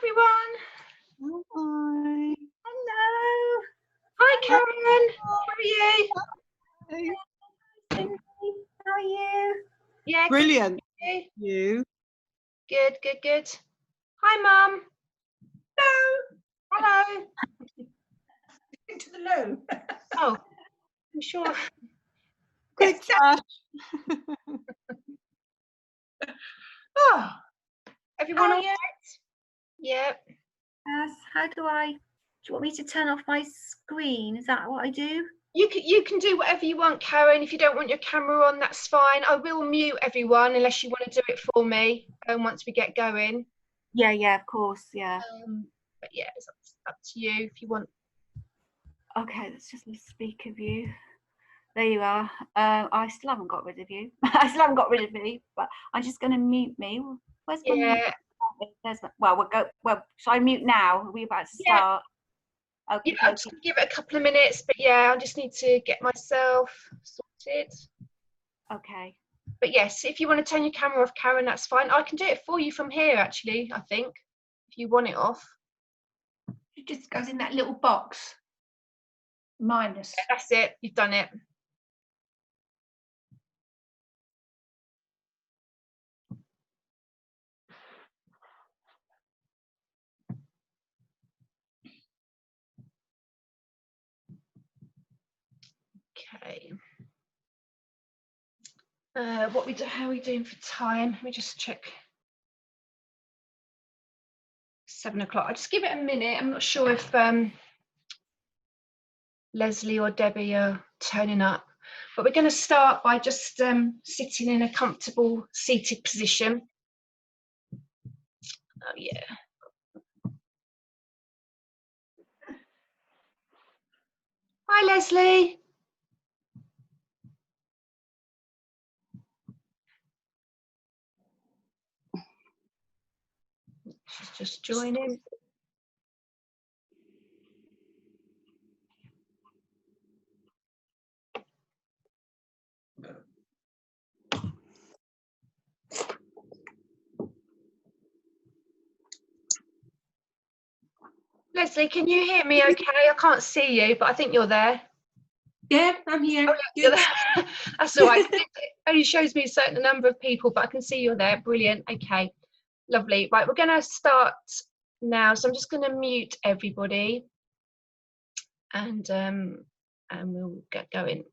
everyone. Hi. Hello. Hi, Karen. How are you? Hi. How are you? Yeah, Brilliant. good. You. Good, good, good. Hi, Mum. Hello. Hello. To the loo. Oh, I'm sure. Quick flash. Oh, Everyone Oh, all yeah. right? Yeah. Yes. How do you want me to turn off my screen? Is that what I do? You can do whatever you want, Karen. If you don't want your camera on, that's fine. I will mute everyone unless you want to do it for me once we get going. Yeah, of course, yeah. But yeah, it's up to you if you want. Okay, let's just speak of you. There you are. I still haven't got rid of you. I still haven't got rid of me, but I'm just going to mute me. Where's my mute? There's my, well, we'll go. Well, shall I mute now? Are we about to start? Okay. Yeah, I'm just gonna give it a couple of minutes, but yeah, I just need to get myself sorted. Okay. But yes, if you want to turn your camera off, Karen, that's fine. I can do it for you from here, actually, I think, if you want it off. It just goes in that little box. Minus. Yeah, that's it. You've done it. Okay. How are we doing for time? Let me just check. 7 o'clock. I'll just give it a minute. I'm not sure if Leslie or Debbie are turning up, but we're going to start by just sitting in a comfortable seated position. Oh yeah. Hi, Leslie. She's just joining. Leslie, can you hear me okay? I can't see you, but I think you're there. Yeah, I'm here. Oh, you're there. That's all right. It only shows me a certain number of people, but I can see you're there. Brilliant. Okay, lovely. Right, we're going to start now. So I'm just going to mute everybody, and we'll get going.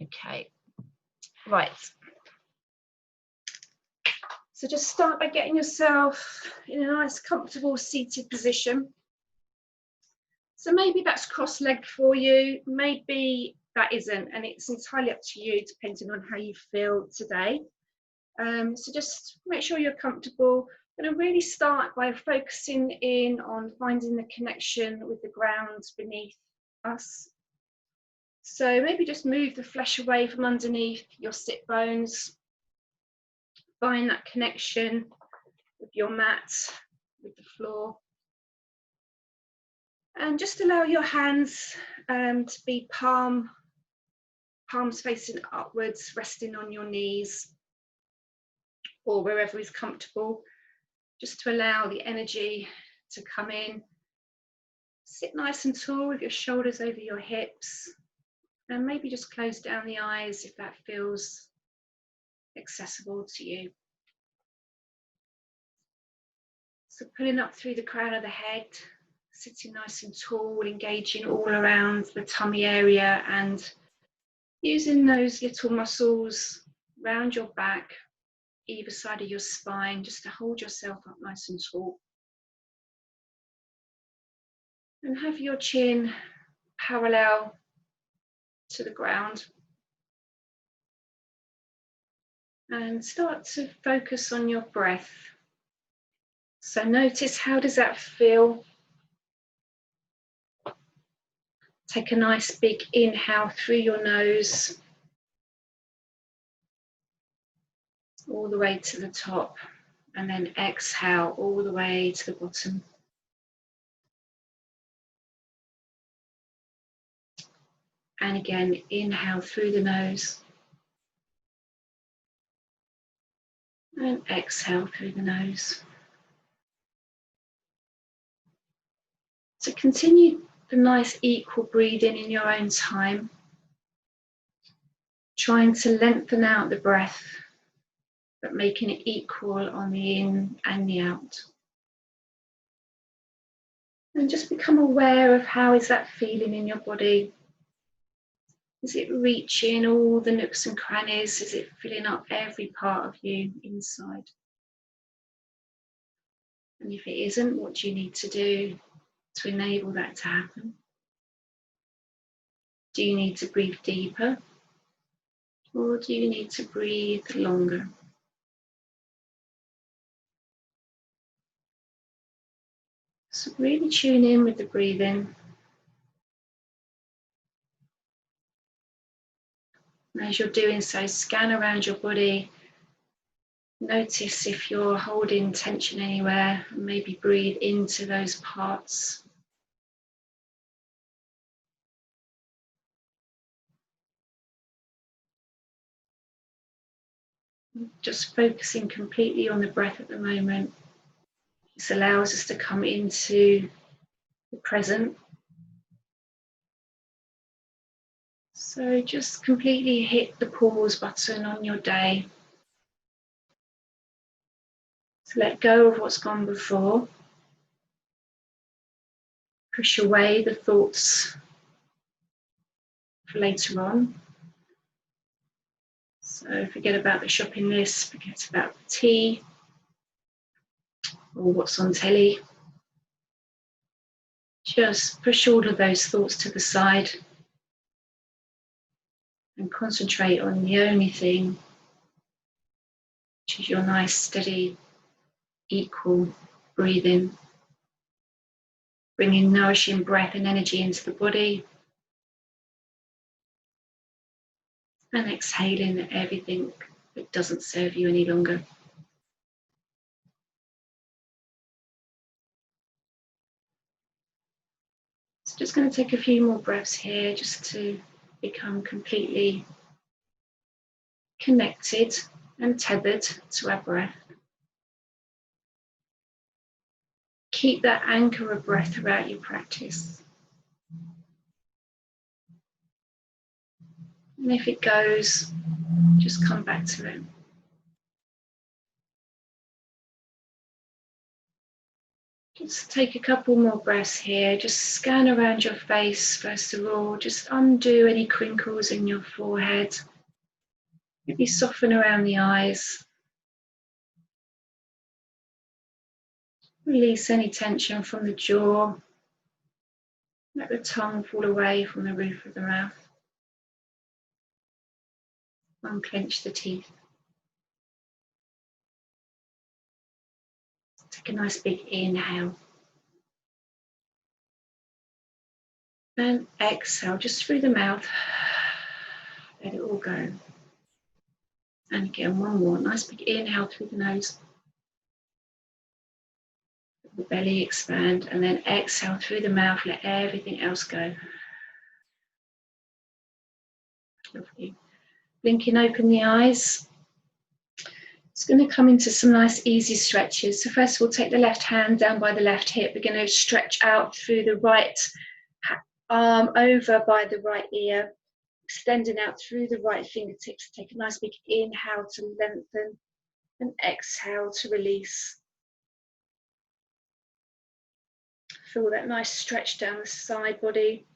Okay, right. So just start by getting yourself in a nice, comfortable seated position. So maybe that's cross-legged for you, maybe that isn't, and it's entirely up to you depending on how you feel today. So just make sure you're comfortable. I'm going to really start by focusing in on finding the connection with the ground beneath us. So maybe just move the flesh away from underneath your sit bones. Find that connection with your mat, with the floor. And just allow your hands to be palms facing upwards, resting on your knees or wherever is comfortable, just to allow the energy to come in. Sit nice and tall with your shoulders over your hips, and maybe just close down the eyes if that feels accessible to you. So pulling up through the crown of the head, sitting nice and tall, engaging all around the tummy area and using those little muscles around your back, either side of your spine, just to hold yourself up nice and tall. And have your chin parallel to the ground. And start to focus on your breath. So notice, how does that feel? Take a nice big inhale through your nose, all the way to the top, and then exhale all the way to the bottom. And again, inhale through the nose. And exhale through the nose. So continue the nice equal breathing in your own time, trying to lengthen out the breath, but making it equal on the in and the out. And just become aware of how is that feeling in your body. Is it reaching all the nooks and crannies? Is it filling up every part of you inside? And if it isn't, what do you need to do to enable that to happen? Do you need to breathe deeper? Or do you need to breathe longer? So really tune in with the breathing. And as you're doing so, scan around your body. Notice if you're holding tension anywhere, and maybe breathe into those parts. Just focusing completely on the breath at the moment. This allows us to come into the present. So just completely hit the pause button on your day. To let go of what's gone before. Push away the thoughts for later on. So forget about the shopping list, forget about the tea or what's on telly. Just push all of those thoughts to the side and concentrate on the only thing, which is your nice, steady, equal breathing, bringing nourishing breath and energy into the body, and exhaling everything that doesn't serve you any longer. So just going to take a few more breaths here just to become completely connected and tethered to our breath. Keep that anchor of breath throughout your practice. And if it goes, just come back to it. Just take a couple more breaths here. Just scan around your face first of all. Just undo any crinkles in your forehead. Maybe soften around the eyes. Release any tension from the jaw. Let the tongue fall away from the roof of the mouth. Unclench the teeth. Take a nice big inhale. And exhale just through the mouth. Let it all go. And again, one more. Nice big inhale through the nose. Let the belly expand. And then exhale through the mouth. Let everything else go. Lovely. Blinking open the eyes. It's going to come into some nice easy stretches. So first of all, take the left hand down by the left hip. We're going to stretch out through the right arm over by the right ear, extending out through the right fingertips. Take a nice big inhale to lengthen and exhale to release. Feel that nice stretch down the side body.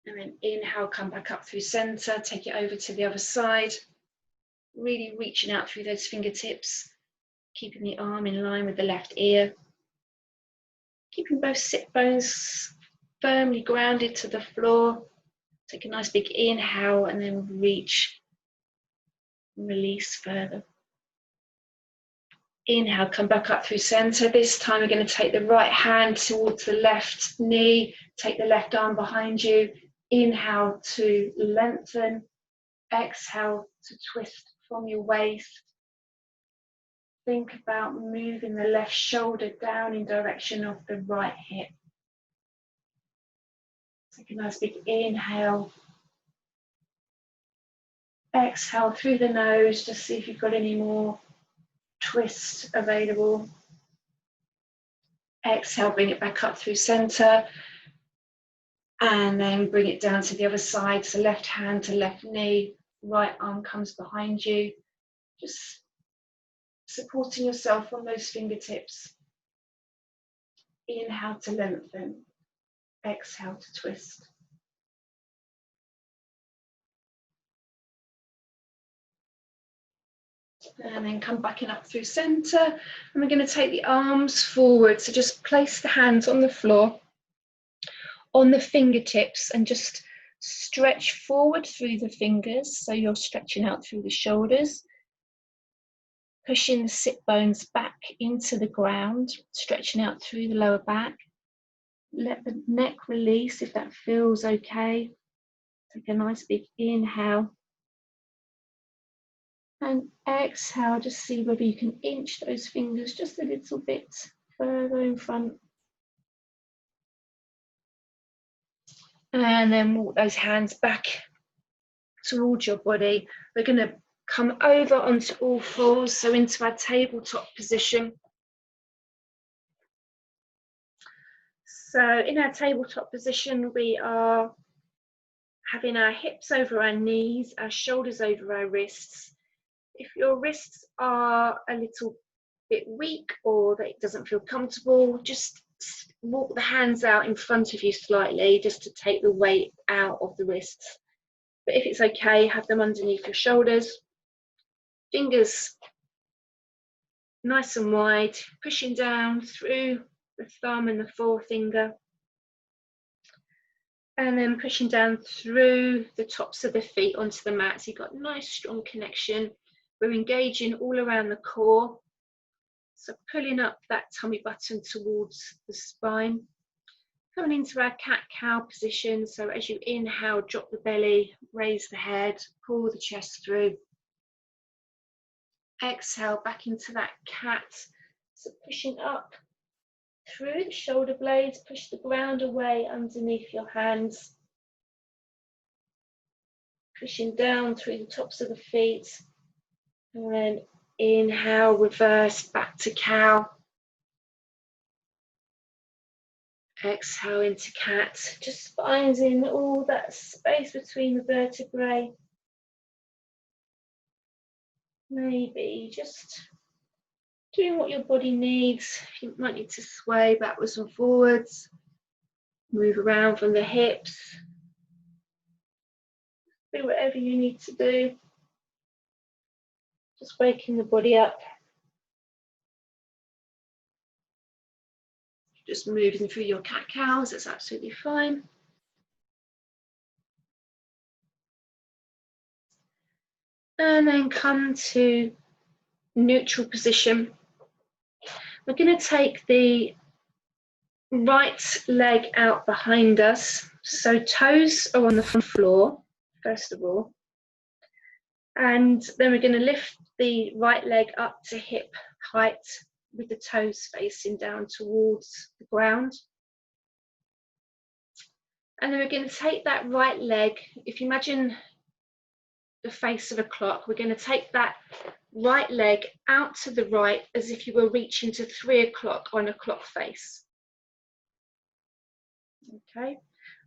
And then inhale, come back up through center, take it over to the other side. Really reaching out through those fingertips, keeping the arm in line with the left ear. Keeping both sit bones firmly grounded to the floor. Take a nice big inhale and then reach and release further. Inhale, come back up through center. This time we're going to take the right hand towards the left knee. Take the left arm behind you. Inhale to lengthen. Exhale to twist from your waist. Think about moving the left shoulder down in direction of the right hip. Take a nice big inhale. Exhale through the nose, just see if you've got any more twist available. Exhale, bring it back up through center. And then bring it down to the other side. So left hand to left knee, right arm comes behind you. Just supporting yourself on those fingertips. Inhale to lengthen. Exhale to twist. And then come back in up through center. And we're going to take the arms forward. So just place the hands on the floor, on the fingertips, and just stretch forward through the fingers. So you're stretching out through the shoulders, pushing the sit bones back into the ground, stretching out through the lower back. Let the neck release if that feels okay. Take a nice big inhale. And exhale, just see whether you can inch those fingers just a little bit further in front. And then walk those hands back towards your body. We're going to come over onto all fours, so into our tabletop position. So in our tabletop position, we are having our hips over our knees, our shoulders over our wrists. If your wrists are a little bit weak or that it doesn't feel comfortable, just walk the hands out in front of you slightly just to take the weight out of the wrists. But if it's okay, have them underneath your shoulders. Fingers nice and wide, pushing down through the thumb and the forefinger. And then pushing down through the tops of the feet onto the mat. So you've got a nice strong connection. We're engaging all around the core. So pulling up that tummy button towards the spine. Coming into our cat-cow position. So as you inhale, drop the belly, raise the head, pull the chest through. Exhale back into that cat. So pushing up through the shoulder blades, push the ground away underneath your hands. Pushing down through the tops of the feet. And then inhale, reverse back to cow. Exhale into cat. Just finding all that space between the vertebrae. Maybe just doing what your body needs. You might need to sway backwards and forwards. Move around from the hips. Do whatever you need to do. Just waking the body up. Just moving through your cat-cows, that's absolutely fine. And then come to neutral position. We're going to take the right leg out behind us. So toes are on the floor, first of all. And then we're going to lift the right leg up to hip height with the toes facing down towards the ground. And then we're going to take that right leg, if you imagine the face of a clock, we're going to take that right leg out to the right as if you were reaching to 3 o'clock on a clock face. Okay,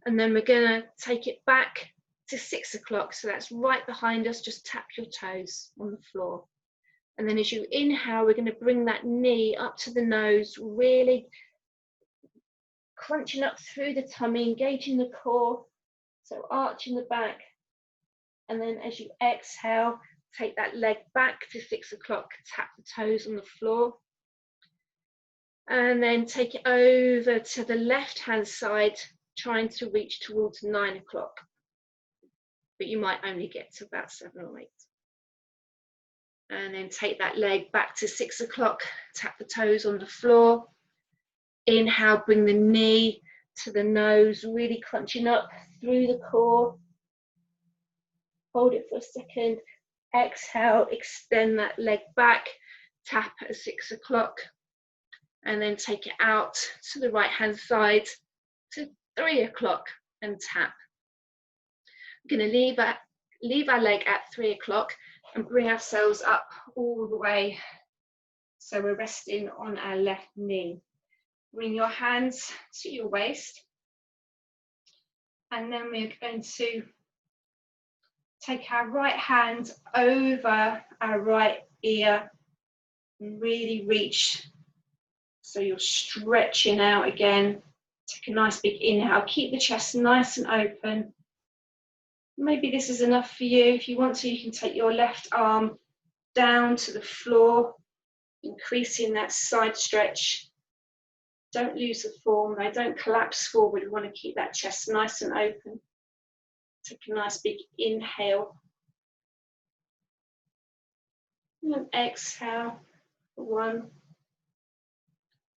and then we're going to take it back to 6 o'clock, so that's right behind us. Just tap your toes on the floor. And then as you inhale, we're going to bring that knee up to the nose, really crunching up through the tummy, engaging the core, so arching the back. And then as you exhale, take that leg back to 6 o'clock, tap the toes on the floor. And then take it over to the left-hand side, trying to reach towards 9 o'clock. But you might only get to about 7 or 8. And then take that leg back to 6 o'clock, tap the toes on the floor. Inhale, bring the knee to the nose, really crunching up through the core. Hold it for a second. Exhale, extend that leg back, tap at 6 o'clock. And then take it out to the right-hand side to 3 o'clock. and tap. We're going to leave our leg at 3 o'clock and bring ourselves up all the way. So we're resting on our left knee. Bring your hands to your waist. And then we're going to take our right hand over our right ear and really reach. So you're stretching out again. Take a nice big inhale. Keep the chest nice and open. Maybe this is enough for you. If you want to, you can take your left arm down to the floor, increasing that side stretch. Don't lose the form, though. Don't collapse forward. We want to keep that chest nice and open. Take a nice big inhale. And then exhale for 1.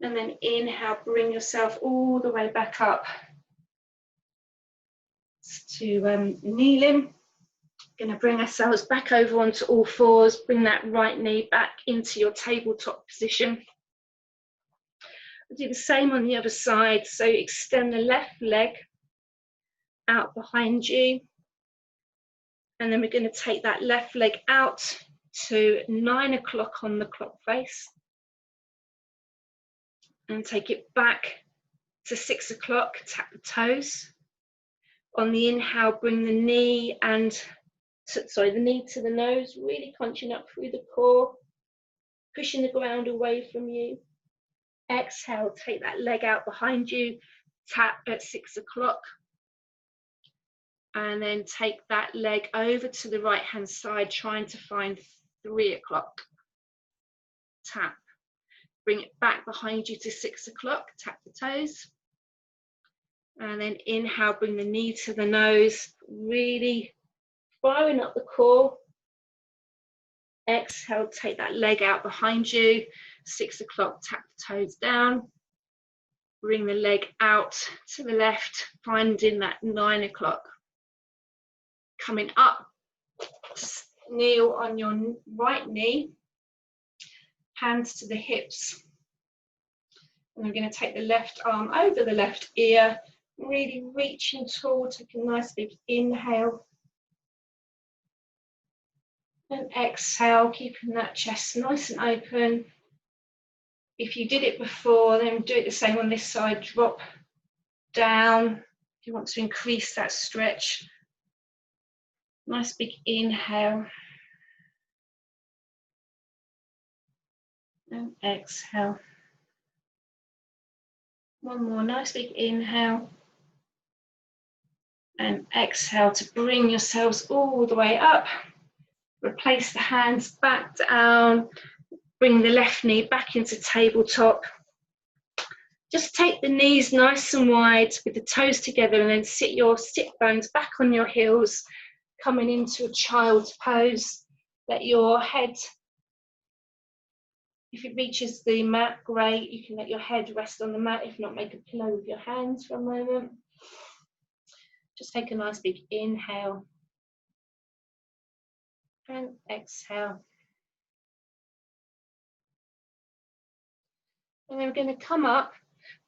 And then inhale, bring yourself all the way back up to kneeling. Going to bring ourselves back over onto all fours. Bring that right knee back into your tabletop position. We'll do the same on the other side. So extend the left leg out behind you. And then we're going to take that left leg out to 9 o'clock on the clock face. And take it back to 6 o'clock. Tap the toes. On the inhale, bring the knee the knee to the nose, really crunching up through the core, pushing the ground away from you. Exhale, take that leg out behind you, tap at 6 o'clock. And then take that leg over to the right hand side, trying to find 3 o'clock. Tap. Bring it back behind you to 6 o'clock, tap the toes. And then inhale, bring the knee to the nose, really firing up the core. Exhale, take that leg out behind you, 6 o'clock, tap the toes down. Bring the leg out to the left, finding that 9 o'clock. Coming up, kneel on your right knee, hands to the hips. And I'm going to take the left arm over the left ear, really reaching tall, take a nice big inhale. And exhale, keeping that chest nice and open. If you did it before, then do it the same on this side. Drop down. If you want to increase that stretch. Nice big inhale. And exhale. One more nice big inhale. And exhale to bring yourselves all the way up. Replace the hands back down. Bring the left knee back into tabletop. Just take the knees nice and wide with the toes together, and then sit your sit bones back on your heels, coming into a child's pose. Let your head, if it reaches the mat, great. You can let your head rest on the mat. If not, make a pillow with your hands for a moment. Just take a nice big inhale. And exhale. And then we're going to come up,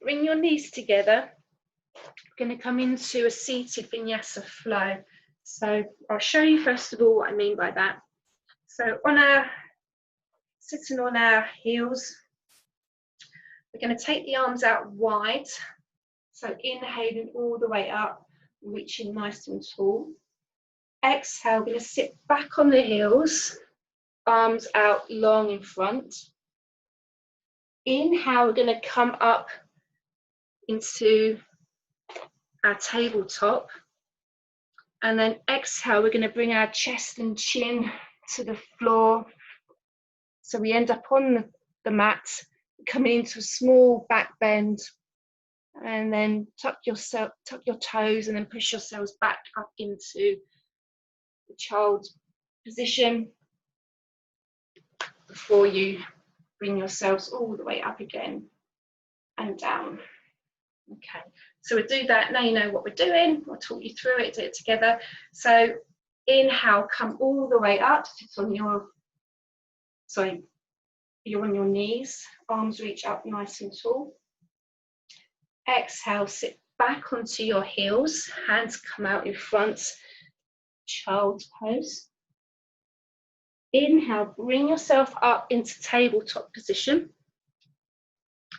bring your knees together. We're going to come into a seated vinyasa flow. So I'll show you first of all what I mean by that. So sitting on our heels, we're going to take the arms out wide. So inhaling all the way up, reaching nice and tall. Exhale, we're going to sit back on the heels, arms out long in front. Inhale, we're going to come up into our tabletop. And then exhale, we're going to bring our chest and chin to the floor. So we end up on the mat, coming into a small back bend. And then tuck your toes and then push yourselves back up into the child's position before you bring yourselves all the way up again and down. Okay, so we'll do that. Now you know what we're doing. I'll talk you through it, do it together. So inhale, come all the way up, sit on your, you're on your knees, arms reach up nice and tall. Exhale, sit back onto your heels, hands come out in front, child's pose. Inhale, bring yourself up into tabletop position,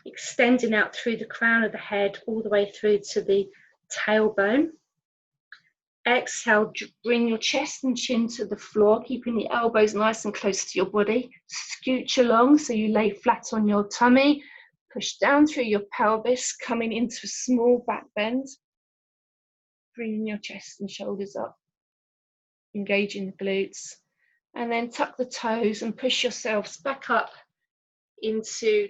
extending out through the crown of the head all the way through to the tailbone. Exhale, bring your chest and chin to the floor, keeping the elbows nice and close to your body. Scooch along so you lay flat on your tummy. Push down through your pelvis, coming into a small back bend. Bringing your chest and shoulders up, engaging the glutes. And then tuck the toes and push yourselves back up into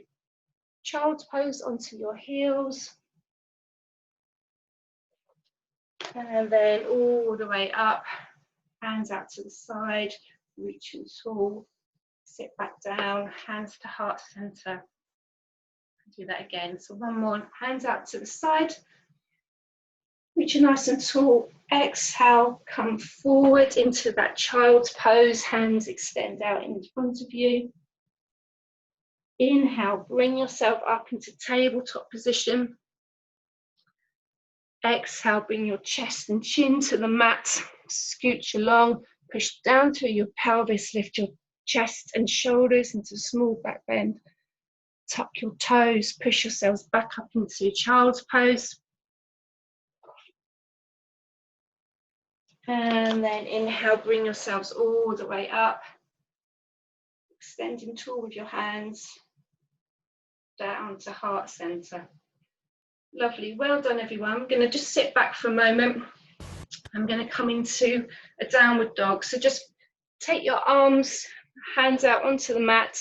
child's pose onto your heels. And then all the way up, hands out to the side, reach and tall, sit back down, hands to heart center. Do that again. So one more, hands out to the side, reach nice and tall. Exhale, come forward into that child's pose, hands extend out in front of you. Inhale, bring yourself up into tabletop position. Exhale, bring your chest and chin to the mat, scooch along, push down through your pelvis, lift your chest and shoulders into a small back bend. Tuck your toes, push yourselves back up into child's pose. And then inhale, bring yourselves all the way up, extending tall with your hands, down to heart center. Lovely, well done everyone. I'm going to just sit back for a moment. I'm going to come into a downward dog. So just take your arms, hands out onto the mat,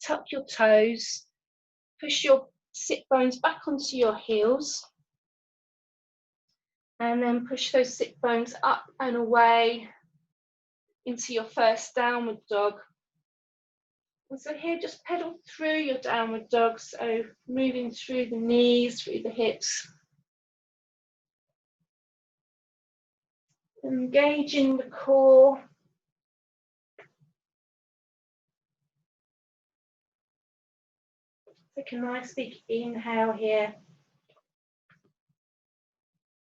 tuck your toes, push your sit bones back onto your heels, and then push those sit bones up and away into your first downward dog. And so here, just pedal through your downward dog, so moving through the knees, through the hips. Engaging the core. Take a nice big inhale here.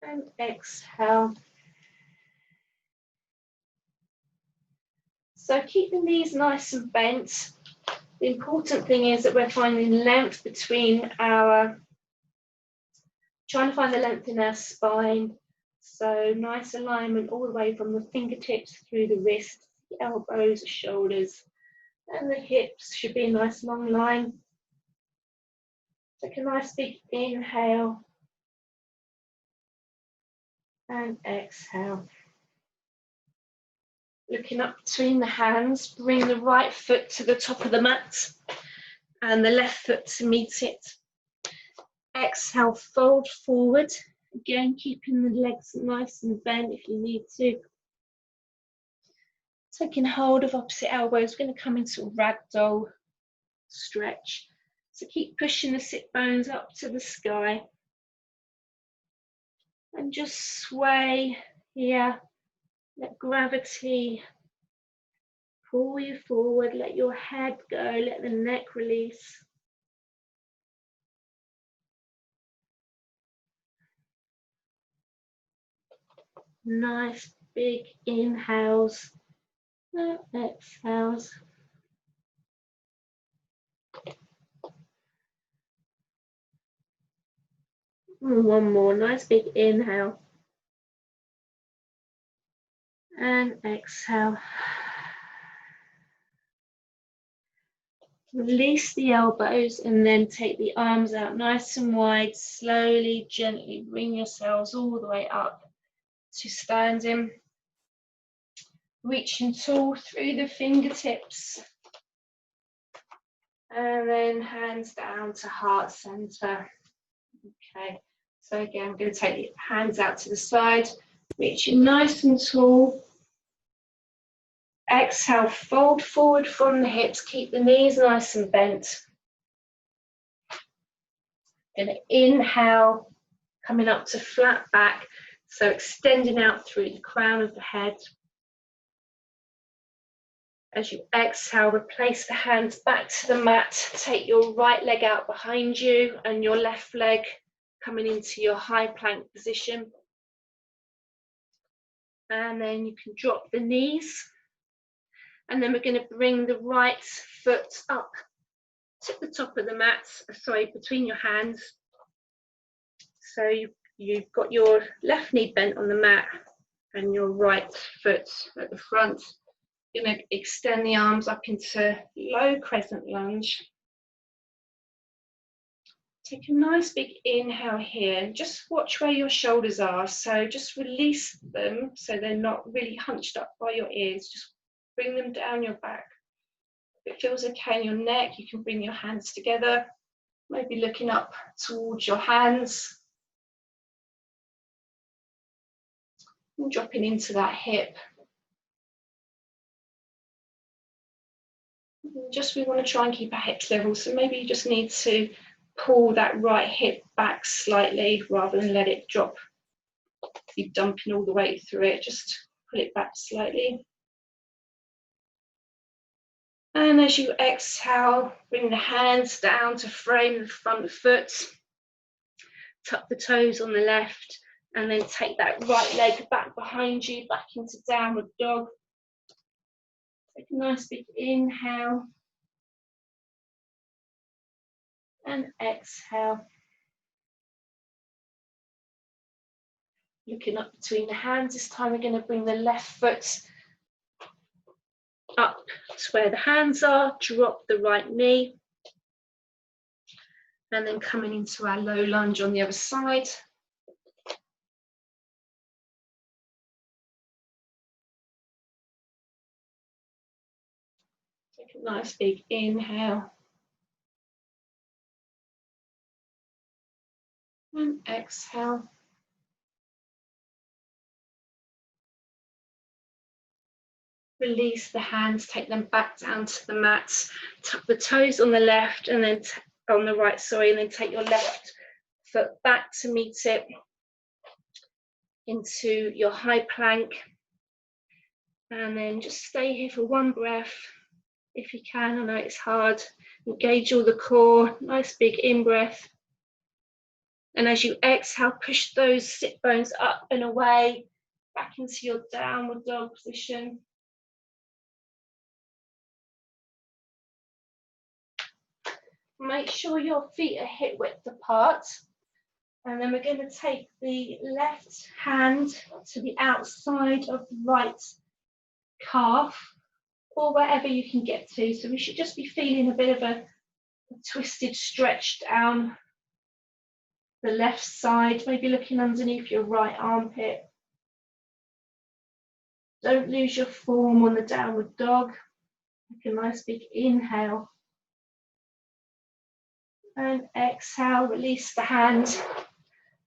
And exhale. So keep the knees nice and bent. The important thing is that we're finding length between trying to find the length in our spine. So nice alignment all the way from the fingertips through the wrists, the elbows, the shoulders, and the hips should be a nice long line. Take a nice big inhale and exhale. Looking up between the hands, bring the right foot to the top of the mat and the left foot to meet it. Exhale, fold forward. Again, keeping the legs nice and bent if you need to. Taking hold of opposite elbows, we're going to come into a ragdoll stretch. So keep pushing the sit bones up to the sky. And just sway here. Let gravity pull you forward. Let your head go. Let the neck release. Nice big inhales and exhales. And one more nice big inhale and exhale. Release the elbows and then take the arms out nice and wide. Slowly, gently bring yourselves all the way up to standing. Reaching tall through the fingertips. And then hands down to heart center. Okay, so again, I'm going to take the hands out to the side. Reaching nice and tall. Exhale, fold forward from the hips. Keep the knees nice and bent. Going to inhale, coming up to flat back. So extending out through the crown of the head. As you exhale, replace the hands back to the mat. Take your right leg out behind you and your left leg coming into your high plank position. And then you can drop the knees. And then we're going to bring the right foot up to the top of the mat, sorry, between your hands. So you've got your left knee bent on the mat and your right foot at the front. You're going to extend the arms up into low crescent lunge. Take a nice big inhale here and just watch where your shoulders are. So just release them so they're not really hunched up by your ears. Just bring them down your back. If it feels okay in your neck, you can bring your hands together, maybe looking up towards your hands. And dropping into that hip. Just we want to try and keep our hips level, so maybe you just need to pull that right hip back slightly rather than let it drop. You're dumping all the weight through it, just pull it back slightly. And as you exhale, bring the hands down to frame the front foot, tuck the toes on the left, and then take that right leg back behind you, back into downward dog. Take a nice big inhale. And exhale. Looking up between the hands, this time we're going to bring the left foot up to where the hands are, drop the right knee, and then coming into our low lunge on the other side. Take a nice big inhale. And exhale. Release the hands, take them back down to the mat, tuck the toes on the left and then on the right, sorry, and then take your left foot back to meet it into your high plank. And then just stay here for one breath if you can. I know it's hard. Engage all the core, nice big in-breath. And as you exhale, push those sit bones up and away, back into your downward dog position. Make sure your feet are hip width apart. And then we're going to take the left hand to the outside of the right calf, or wherever you can get to. So we should just be feeling a bit of a twisted stretch down the left side, maybe looking underneath your right armpit. Don't lose your form on the downward dog. Take a nice big inhale. And exhale, release the hand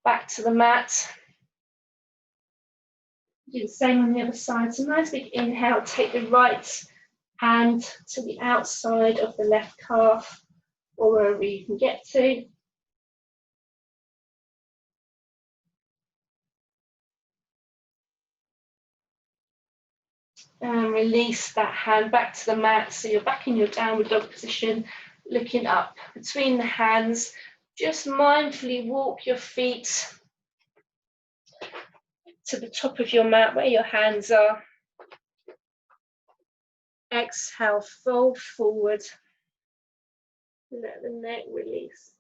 back to the mat. Do the same on the other side. So nice big inhale, take the right hand to the outside of the left calf, or wherever you can get to. And release that hand back to the mat. So you're back in your downward dog position, looking up between the hands. Just mindfully walk your feet to the top of your mat where your hands are. Exhale, fold forward. Let the neck release.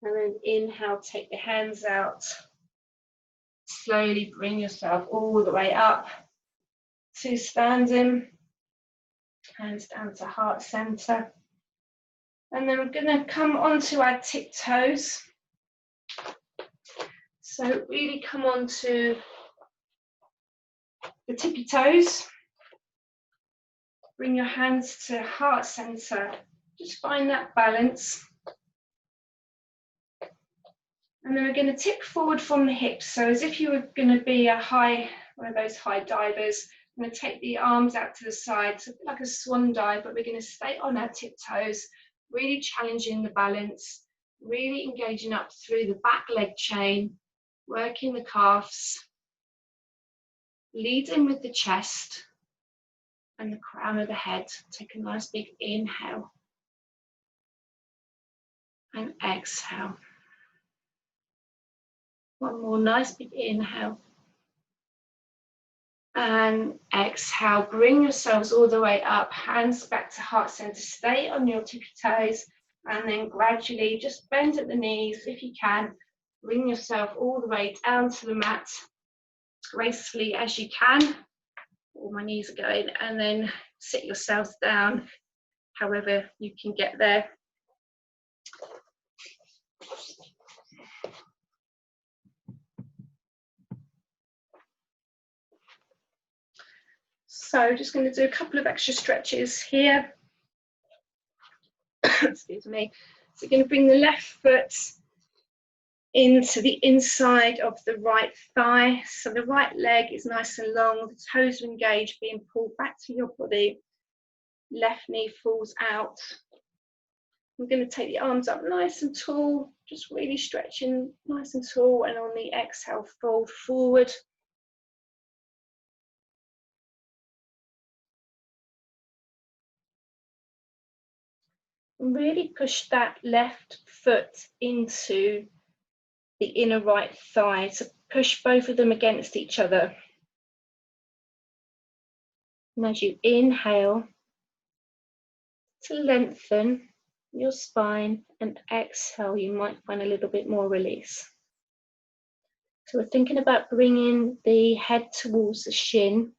And then inhale, take the hands out. Slowly bring yourself all the way up to standing. Hands down to heart center. And then we're going to come onto our tiptoes. So really come onto the tippy toes. Bring your hands to heart center. Just find that balance. And then we're going to tip forward from the hips. So as if you were going to be one of those high divers. I'm going to take the arms out to the side, so like a swan dive, but we're going to stay on our tiptoes, really challenging the balance, really engaging up through the back leg chain, working the calves, leading with the chest and the crown of the head. Take a nice big inhale and exhale. One more nice big inhale. And exhale, bring yourselves all the way up, hands back to heart center, stay on your tippy toes, and then gradually just bend at the knees if you can. Bring yourself all the way down to the mat, as gracefully as you can. All my knees are going, and then sit yourselves down, however you can get there. So just going to do a couple of extra stretches here. Excuse me. So you're going to bring the left foot into the inside of the right thigh. So the right leg is nice and long, the toes are engaged, being pulled back to your body. Left knee falls out. I'm going to take the arms up nice and tall, just really stretching nice and tall, and on the exhale, fold forward. And really push that left foot into the inner right thigh, so push both of them against each other. And as you inhale, to lengthen your spine, and exhale, you might find a little bit more release. So we're thinking about bringing the head towards the shin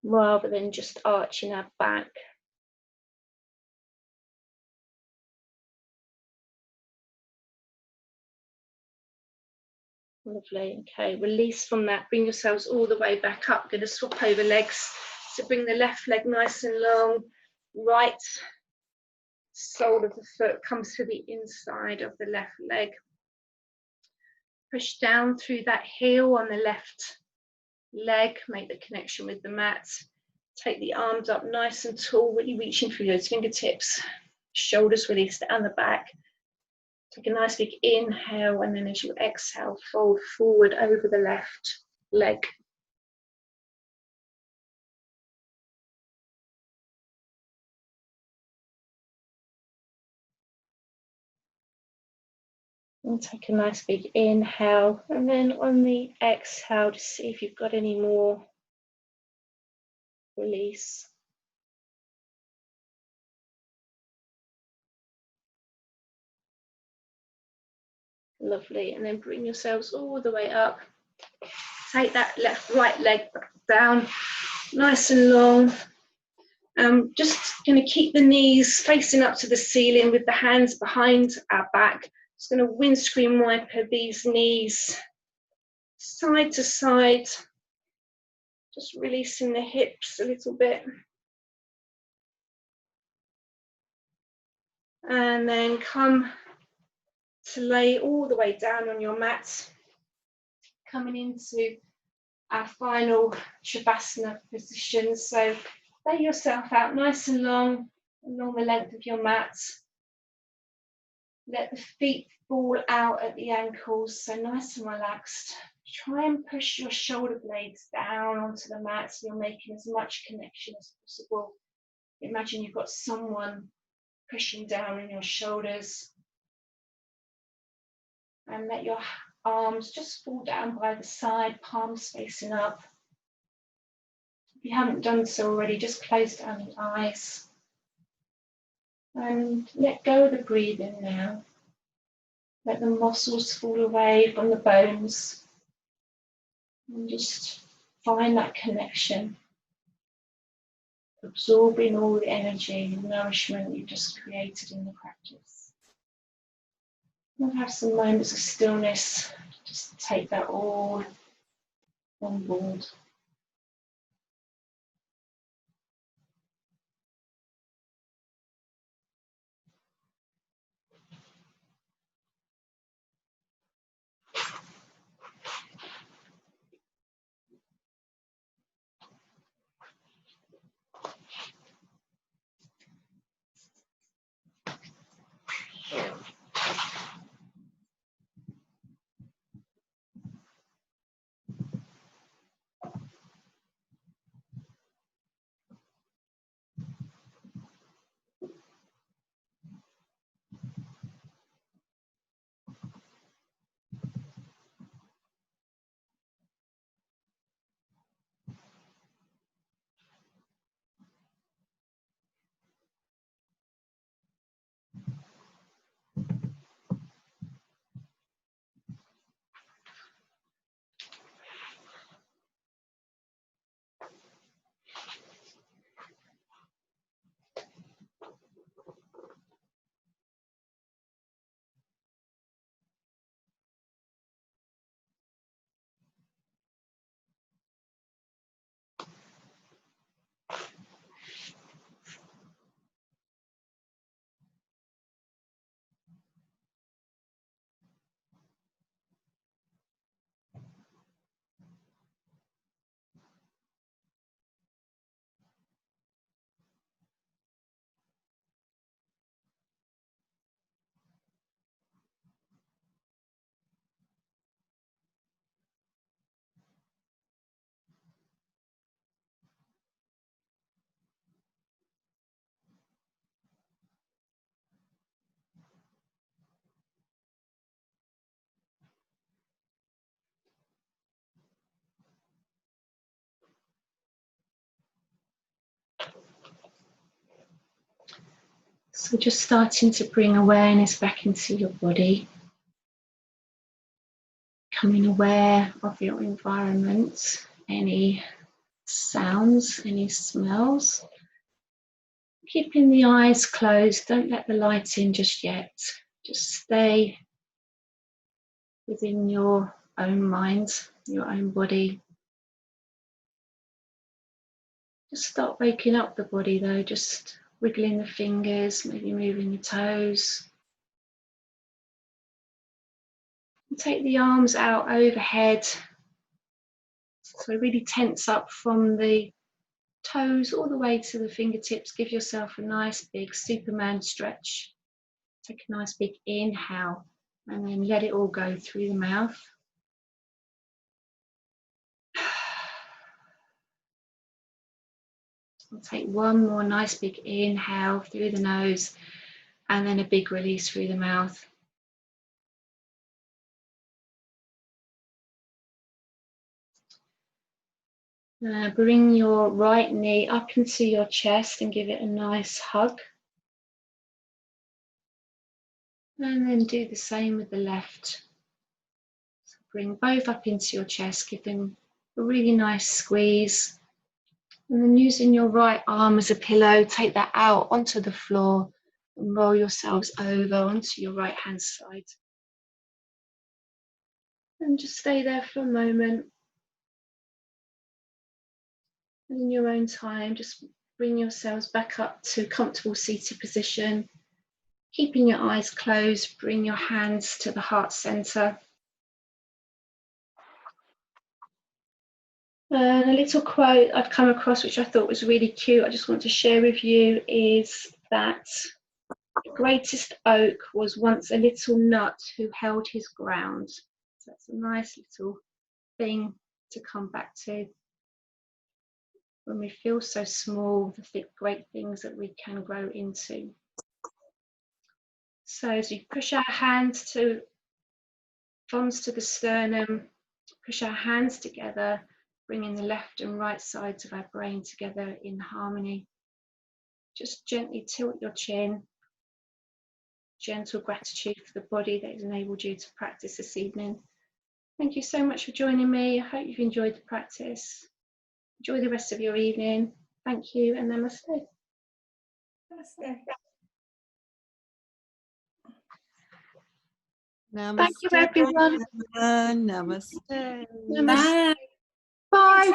rather than just arching our back. Lovely. Okay, release from that, bring yourselves all the way back up. Going to swap over legs. So bring the left leg nice and long, right sole of the foot comes to the inside of the left leg. Push down through that heel on the left leg, make the connection with the mat. Take the arms up nice and tall, really reaching through those fingertips, shoulders released down the back. Take a nice big inhale, and then as you exhale, fold forward over the left leg. And take a nice big inhale, and then on the exhale, to see if you've got any more release. Lovely, and then bring yourselves all the way up. Take that right leg down, nice and long. Just going to keep the knees facing up to the ceiling with the hands behind our back. Just going to windscreen wiper these knees side to side, just releasing the hips a little bit. And then come to lay all the way down on your mat, coming into our final Shavasana position. So lay yourself out nice and long, along the length of your mat. Let the feet fall out at the ankles, so nice and relaxed. Try and push your shoulder blades down onto the mat so you're making as much connection as possible. Imagine you've got someone pushing down on your shoulders. And let your arms just fall down by the side, palms facing up. If you haven't done so already, just close down the eyes. And let go of the breathing now. Let the muscles fall away from the bones. And just find that connection. Absorbing all the energy and nourishment you've just created in the practice. We'll have some moments of stillness. Just take that all on board. So just starting to bring awareness back into your body. Becoming aware of your environment, any sounds, any smells. Keeping the eyes closed, don't let the light in just yet. Just stay within your own mind, your own body. Just start waking up the body though, just wiggling the fingers, maybe moving the toes. And take the arms out overhead. So really tense up from the toes all the way to the fingertips. Give yourself a nice big Superman stretch. Take a nice big inhale and then let it all go through the mouth. I'll take one more nice big inhale through the nose and then a big release through the mouth. Bring your right knee up into your chest and give it a nice hug. And then do the same with the left. So bring both up into your chest, give them a really nice squeeze. And then using your right arm as a pillow, take that out onto the floor and roll yourselves over onto your right hand side. And just stay there for a moment. And in your own time, just bring yourselves back up to comfortable seated position. Keeping your eyes closed, bring your hands to the heart center. And a little quote I've come across, which I thought was really cute, I just want to share with you, is that the greatest oak was once a little nut who held his ground. So that's a nice little thing to come back to. When we feel so small, the great things that we can grow into. So as we push our hands to, thumbs to the sternum, push our hands together, bringing the left and right sides of our brain together in harmony. Just gently tilt your chin. Gentle gratitude for the body that has enabled you to practice this evening. Thank you so much for joining me. I hope you've enjoyed the practice. Enjoy the rest of your evening. Thank you and namaste. Namaste. Namaste. Thank you, everyone. Namaste. Namaste. Bye.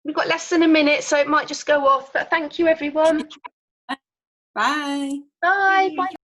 We've got less than a minute, so it might just go off, but thank you, everyone. Bye. Bye. Bye.